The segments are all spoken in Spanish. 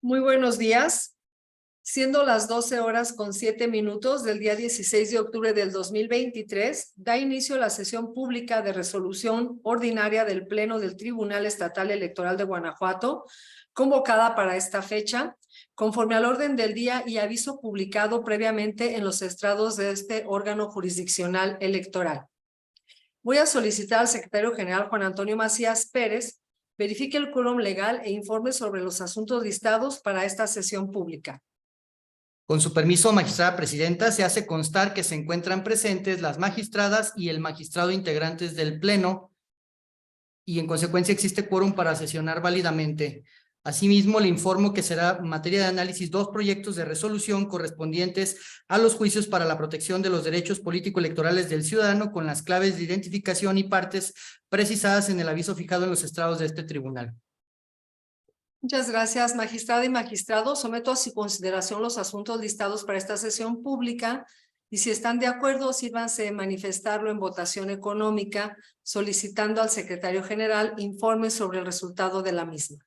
Muy buenos días. Siendo las 12:07 del día 16 de octubre del 2023, da inicio la sesión pública de resolución ordinaria del Pleno del Tribunal Estatal Electoral de Guanajuato, convocada para esta fecha, conforme al orden del día y aviso publicado previamente en los estrados de este órgano jurisdiccional electoral. Voy a solicitar al secretario general Juan Antonio Macías Pérez verifique el quórum legal e informe sobre los asuntos listados para esta sesión pública. Con su permiso, magistrada presidenta, se hace constar que se encuentran presentes las magistradas y el magistrado integrantes del Pleno y en consecuencia existe quórum para sesionar válidamente. Asimismo, le informo que será materia de análisis 2 proyectos de resolución correspondientes a los juicios para la protección de los derechos político-electorales del ciudadano con las claves de identificación y partes precisadas en el aviso fijado en los estrados de este tribunal. Muchas gracias, magistrada y magistrado. Someto a su consideración los asuntos listados para esta sesión pública y si están de acuerdo, sírvanse de manifestarlo en votación económica, solicitando al secretario general informe sobre el resultado de la misma.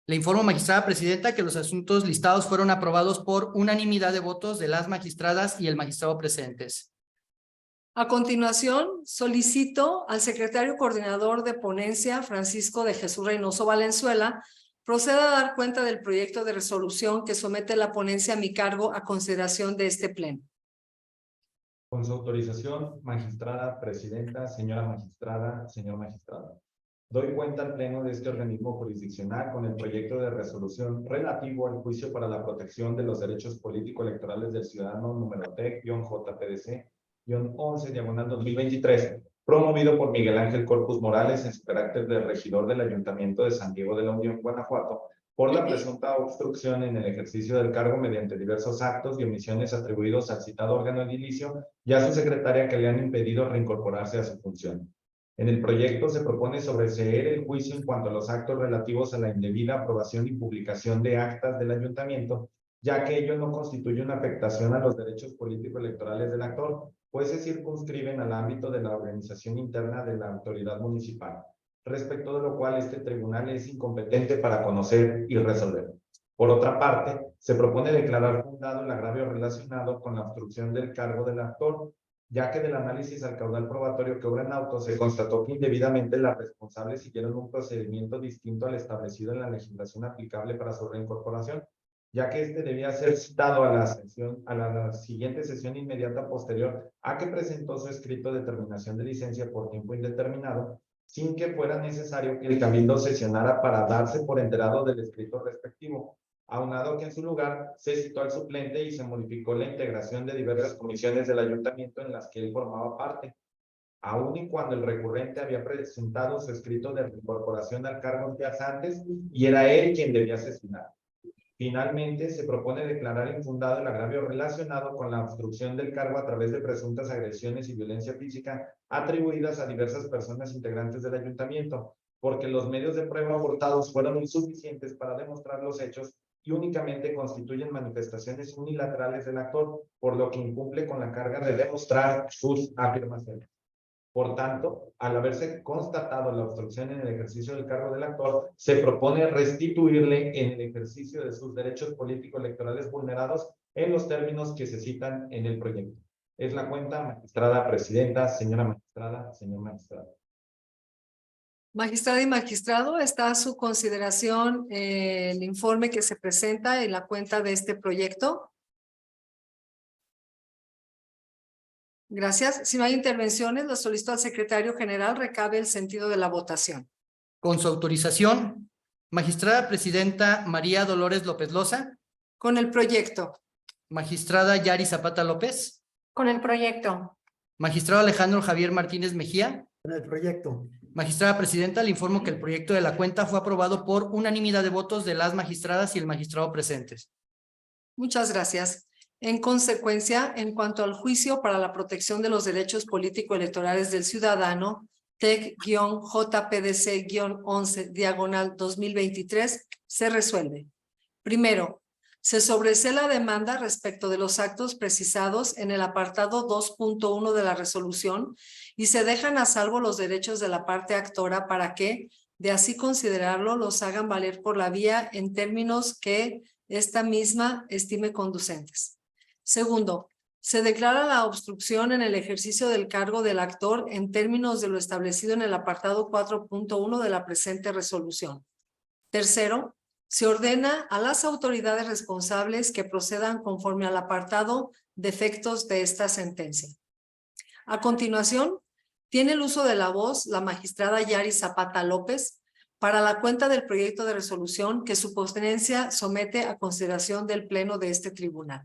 Le informo, magistrada presidenta, que los asuntos listados fueron aprobados por unanimidad de votos de las magistradas y el magistrado presentes. A continuación, solicito al secretario coordinador de ponencia, Francisco de Jesús Reynoso Valenzuela, proceda a dar cuenta del proyecto de resolución que somete la ponencia a mi cargo a consideración de este pleno. Con su autorización, magistrada presidenta, señora magistrada, señor magistrado. Doy cuenta al Pleno de este organismo jurisdiccional con el proyecto de resolución relativo al juicio para la protección de los derechos político-electorales del ciudadano número T-JPDC-11/2023, promovido por Miguel Ángel Corpus Morales en su carácter de regidor del Ayuntamiento de San Diego de la Unión, Guanajuato, por la presunta obstrucción en el ejercicio del cargo mediante diversos actos y omisiones atribuidos al citado órgano edilicio y a su secretaria que le han impedido reincorporarse a su función. En el proyecto se propone sobreseer el juicio en cuanto a los actos relativos a la indebida aprobación y publicación de actas del ayuntamiento, ya que ello no constituye una afectación a los derechos político-electorales del actor, pues se circunscriben al ámbito de la organización interna de la autoridad municipal, respecto de lo cual este tribunal es incompetente para conocer y resolver. Por otra parte, se propone declarar fundado el agravio relacionado con la obstrucción del cargo del actor, ya que del análisis al caudal probatorio que obra en auto se constató que indebidamente las responsables siguieron un procedimiento distinto al establecido en la legislación aplicable para su reincorporación, ya que este debía ser citado a la siguiente sesión inmediata posterior a que presentó su escrito de terminación de licencia por tiempo indeterminado, sin que fuera necesario que el cabildo sesionara para darse por enterado del escrito respectivo, aunado que en su lugar se citó al suplente y se modificó la integración de diversas comisiones del ayuntamiento en las que él formaba parte, aun y cuando el recurrente había presentado su escrito de reincorporación al cargo días antes y era él quien debía sesionar. Finalmente, se propone declarar infundado el agravio relacionado con la obstrucción del cargo a través de presuntas agresiones y violencia física atribuidas a diversas personas integrantes del ayuntamiento, porque los medios de prueba aportados fueron insuficientes para demostrar los hechos y únicamente constituyen manifestaciones unilaterales del actor, por lo que incumple con la carga de demostrar sus afirmaciones. Por tanto, al haberse constatado la obstrucción en el ejercicio del cargo del actor, se propone restituirle en el ejercicio de sus derechos político-electorales vulnerados en los términos que se citan en el proyecto. Es la cuenta, magistrada presidenta, señora magistrada, señor magistrado. Magistrada y magistrado, está a su consideración el informe que se presenta en la cuenta de este proyecto. Gracias. Si no hay intervenciones, lo solicito al secretario general recabe el sentido de la votación. Con su autorización, magistrada presidenta María Dolores López Loza. Con el proyecto. Magistrada Yari Zapata López. Con el proyecto. Magistrado Alejandro Javier Martínez Mejía. Con el proyecto. Magistrada presidenta, le informo que el proyecto de la cuenta fue aprobado por unanimidad de votos de las magistradas y el magistrado presentes. Muchas gracias. En consecuencia, en cuanto al juicio para la protección de los derechos político-electorales del ciudadano, TEC-JPDC-11/2023, se resuelve. Primero, se sobresee la demanda respecto de los actos precisados en el apartado 2.1 de la resolución y se dejan a salvo los derechos de la parte actora para que, de así considerarlo, los hagan valer por la vía en términos que esta misma estime conducentes. Segundo, se declara la obstrucción en el ejercicio del cargo del actor en términos de lo establecido en el apartado 4.1 de la presente resolución. Tercero, se ordena a las autoridades responsables que procedan conforme al apartado de efectos de esta sentencia. A continuación, tiene el uso de la voz la magistrada Yari Zapata López para la cuenta del proyecto de resolución que su ponencia somete a consideración del Pleno de este tribunal.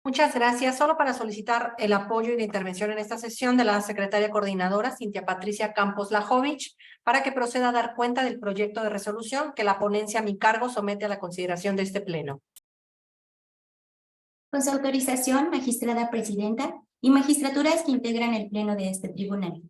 Muchas gracias. Solo para solicitar el apoyo y la intervención en esta sesión de la secretaria coordinadora, Cintia Patricia Campos Lajovich, para que proceda a dar cuenta del proyecto de resolución que la ponencia a mi cargo somete a la consideración de este Pleno. Con su autorización, magistrada presidenta y magistraturas que integran el Pleno de este tribunal.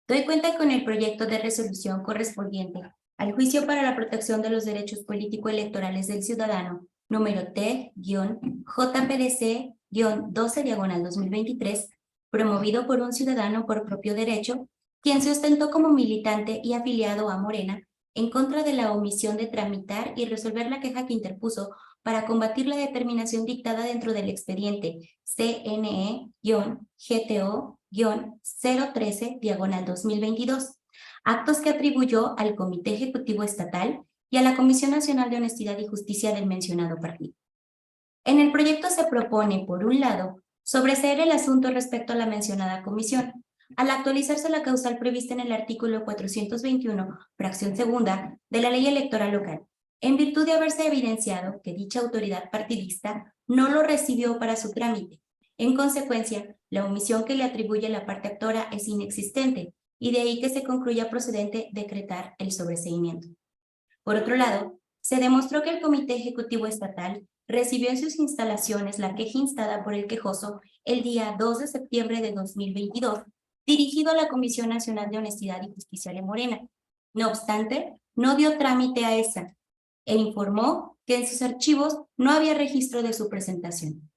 Doy cuenta con el proyecto de resolución correspondiente al juicio para la protección de los derechos político-electorales del ciudadano, número T-JPDC-12/2023, promovido por un ciudadano por propio derecho, quien se ostentó como militante y afiliado a Morena en contra de la omisión de tramitar y resolver la queja que interpuso para combatir la determinación dictada dentro del expediente CNE-GTO-013/2022, actos que atribuyó al Comité Ejecutivo Estatal y a la Comisión Nacional de Honestidad y Justicia del mencionado partido. En el proyecto se propone, por un lado, sobreseer el asunto respecto a la mencionada comisión, al actualizarse la causal prevista en el artículo 421, fracción segunda, de la Ley Electoral Local, en virtud de haberse evidenciado que dicha autoridad partidista no lo recibió para su trámite. En consecuencia, la omisión que le atribuye la parte actora es inexistente, y de ahí que se concluya procedente decretar el sobreseimiento. Por otro lado, se demostró que el Comité Ejecutivo Estatal recibió en sus instalaciones la queja instada por el quejoso el día 2 de septiembre de 2022, dirigido a la Comisión Nacional de Honestidad y Justicia de Morena. No obstante, no dio trámite a esa e informó que en sus archivos no había registro de su presentación.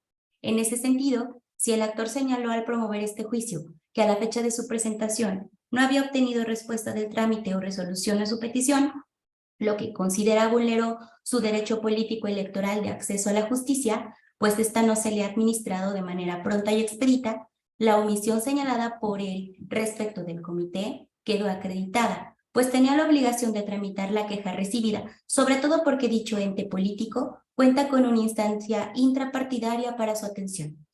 En ese sentido, si el actor señaló al promover este juicio que a la fecha de su presentación no había obtenido respuesta del trámite o resolución a su petición, lo que considera vulneró su derecho político electoral de acceso a la justicia, pues esta no se le ha administrado de manera pronta y expedita, la omisión señalada por él respecto del comité quedó acreditada, pues tenía la obligación de tramitar la queja recibida, sobre todo porque dicho ente político cuenta con una instancia intrapartidaria para su atención.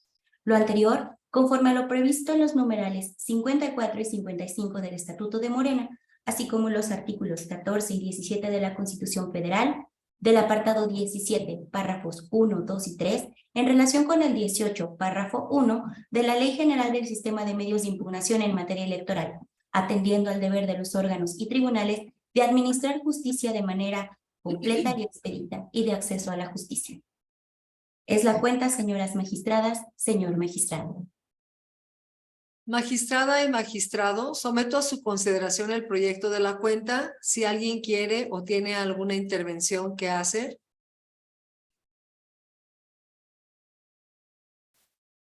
Lo anterior, conforme a lo previsto en los numerales 54 y 55 del Estatuto de Morena, así como los artículos 14 y 17 de la Constitución Federal, del apartado 17, párrafos 1, 2 y 3, en relación con el 18, párrafo 1, de la Ley General del Sistema de Medios de Impugnación en materia electoral, atendiendo al deber de los órganos y tribunales de administrar justicia de manera completa y expedita y de acceso a la justicia. Es la cuenta, señoras magistradas, señor magistrado. Magistrada y magistrado, someto a su consideración el proyecto de la cuenta. Si alguien quiere o tiene alguna intervención que hacer.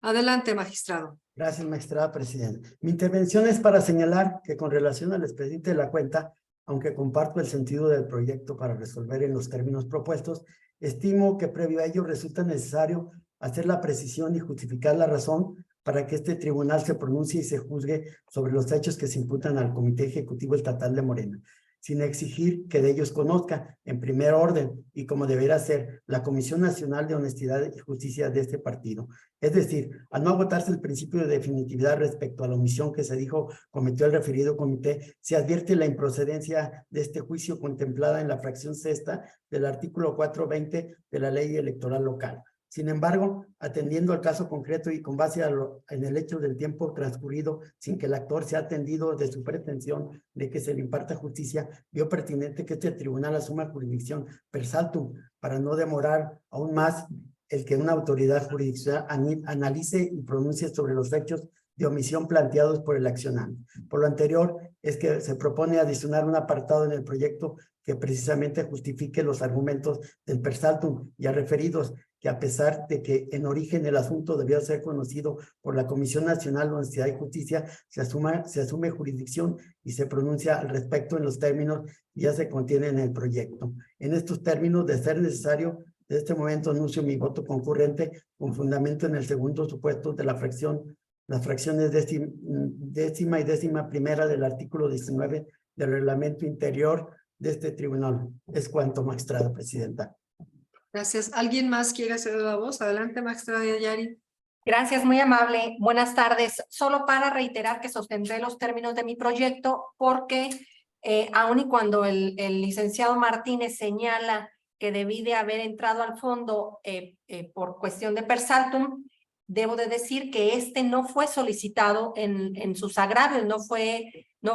Adelante, magistrado. Gracias, magistrada presidenta. Mi intervención es para señalar que con relación al expediente de la cuenta, aunque comparto el sentido del proyecto para resolver en los términos propuestos, estimo que previo a ello resulta necesario hacer la precisión y justificar la razón para que este tribunal se pronuncie y se juzgue sobre los hechos que se imputan al Comité Ejecutivo Estatal de Morena, sin exigir que de ellos conozca, en primer orden, y como deberá ser, la Comisión Nacional de Honestidad y Justicia de este partido. Es decir, al no agotarse el principio de definitividad respecto a la omisión que se dijo cometió el referido comité, se advierte la improcedencia de este juicio contemplada en la fracción sexta del artículo 420 de la Ley Electoral Local. Sin embargo, atendiendo al caso concreto y con base en el hecho del tiempo transcurrido sin que el actor sea atendido de su pretensión de que se le imparta justicia, vio pertinente que este tribunal asuma jurisdicción per saltum para no demorar aún más el que una autoridad jurisdiccional analice y pronuncie sobre los hechos de omisión planteados por el accionante. Por lo anterior, es que se propone adicionar un apartado en el proyecto que precisamente justifique los argumentos del per saltum ya referidos, que a pesar de que en origen el asunto debió ser conocido por la Comisión Nacional de Honestidad y Justicia, se asume jurisdicción y se pronuncia al respecto en los términos que ya se contienen en el proyecto. En estos términos, de ser necesario, de este momento anuncio mi voto concurrente con fundamento en el segundo supuesto de las fracciones décima y décima primera del artículo 19 del reglamento interior de este tribunal. Es cuanto, magistrada presidenta. Gracias. ¿Alguien más quiere hacer la voz? Adelante, magistrada Yari. Gracias, muy amable. Buenas tardes. Solo para reiterar que sostendré los términos de mi proyecto porque aun y cuando el licenciado Martínez señala que debí de haber entrado al fondo por cuestión de per saltum, debo de decir que este no fue solicitado en sus agravios, no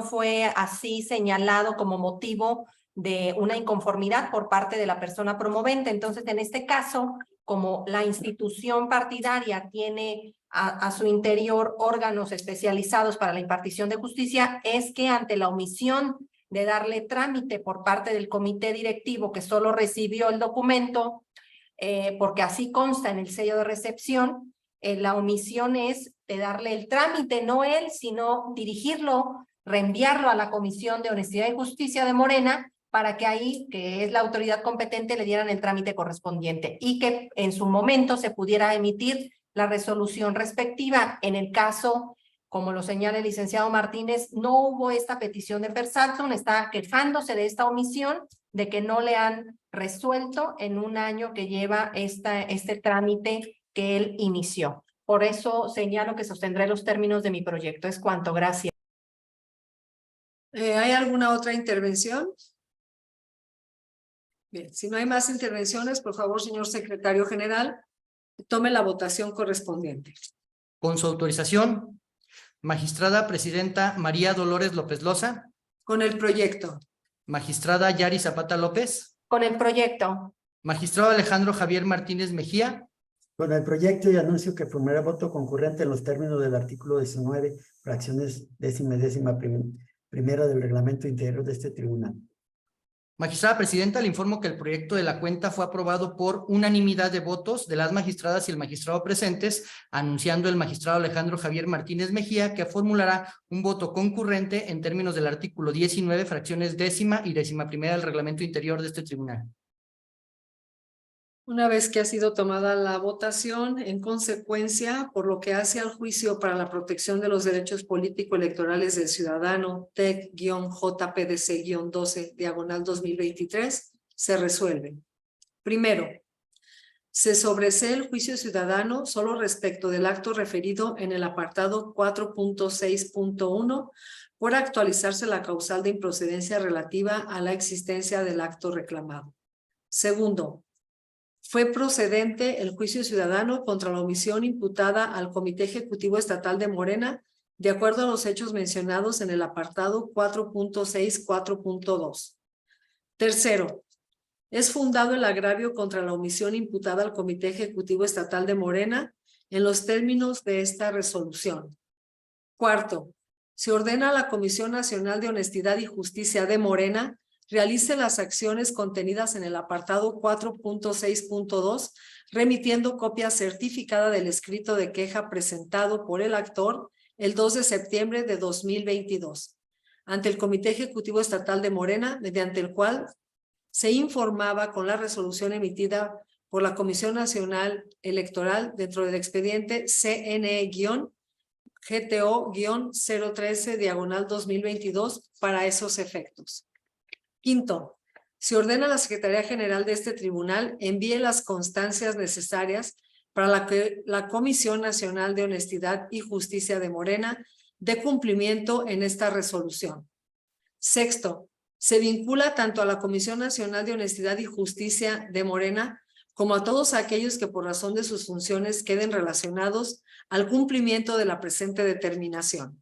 fue así señalado como motivo de una inconformidad por parte de la persona promovente. Entonces, en este caso, como la institución partidaria tiene a su interior órganos especializados para la impartición de justicia, es que ante la omisión de darle trámite por parte del comité directivo que solo recibió el documento, porque así consta en el sello de recepción, la omisión es de darle el trámite, no él, sino dirigirlo, reenviarlo a la Comisión de Honestidad y Justicia de Morena, para que ahí, que es la autoridad competente, le dieran el trámite correspondiente y que en su momento se pudiera emitir la resolución respectiva. En el caso, como lo señala el licenciado Martínez, no hubo esta petición de per saltum, está quejándose de esta omisión, de que no le han resuelto en un año que lleva este trámite que él inició. Por eso señalo que sostendré los términos de mi proyecto. Es cuanto, gracias. ¿Hay alguna otra intervención? Bien, si no hay más intervenciones, por favor, señor secretario general, tome la votación correspondiente. Con su autorización, magistrada presidenta María Dolores López Loza. Con el proyecto. Magistrada Yari Zapata López. Con el proyecto. Magistrado Alejandro Javier Martínez Mejía. Con el proyecto y anuncio que formará voto concurrente en los términos del artículo 19, fracciones décima y décima primera del reglamento interior de este tribunal. Magistrada presidenta, le informo que el proyecto de la cuenta fue aprobado por unanimidad de votos de las magistradas y el magistrado presentes, anunciando el magistrado Alejandro Javier Martínez Mejía que formulará un voto concurrente en términos del artículo 19, fracciones décima y décima primera del reglamento interior de este tribunal. Una vez que ha sido tomada la votación, en consecuencia, por lo que hace al juicio para la protección de los derechos político-electorales del ciudadano, TEC-JPDC-12, /2023, se resuelve. Primero, se sobresee el juicio ciudadano solo respecto del acto referido en el apartado 4.6.1 por actualizarse la causal de improcedencia relativa a la existencia del acto reclamado. Segundo, fue procedente el juicio ciudadano contra la omisión imputada al Comité Ejecutivo Estatal de Morena, de acuerdo a los hechos mencionados en el apartado 4.6.4.2. Tercero, es fundado el agravio contra la omisión imputada al Comité Ejecutivo Estatal de Morena en los términos de esta resolución. Cuarto, se ordena a la Comisión Nacional de Honestidad y Justicia de Morena realice las acciones contenidas en el apartado 4.6.2, remitiendo copia certificada del escrito de queja presentado por el actor el 2 de septiembre de 2022, ante el Comité Ejecutivo Estatal de Morena, mediante el cual se informaba con la resolución emitida por la Comisión Nacional Electoral dentro del expediente CNE-GTO-013/2022 para esos efectos. Quinto, se ordena a la Secretaría General de este tribunal envíe las constancias necesarias para que la Comisión Nacional de Honestidad y Justicia de Morena dé cumplimiento en esta resolución. Sexto, se vincula tanto a la Comisión Nacional de Honestidad y Justicia de Morena como a todos aquellos que por razón de sus funciones queden relacionados al cumplimiento de la presente determinación.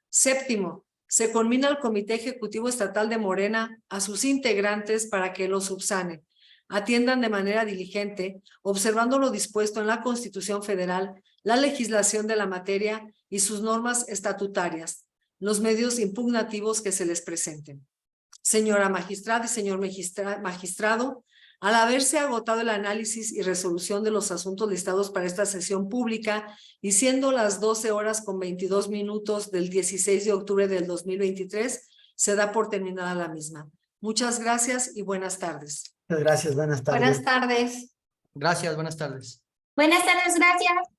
Séptimo, se conmina al Comité Ejecutivo Estatal de Morena a sus integrantes para que lo subsanen, atiendan de manera diligente, observando lo dispuesto en la Constitución Federal, la legislación de la materia y sus normas estatutarias, los medios impugnativos que se les presenten. Señora magistrada y señor magistrado, Al haberse agotado el análisis y resolución de los asuntos listados para esta sesión pública y siendo las 12:22 del 16 de octubre del 2023, se da por terminada la misma. Muchas gracias y buenas tardes. Muchas gracias, buenas tardes. Buenas tardes. Gracias, buenas tardes. Buenas tardes, gracias.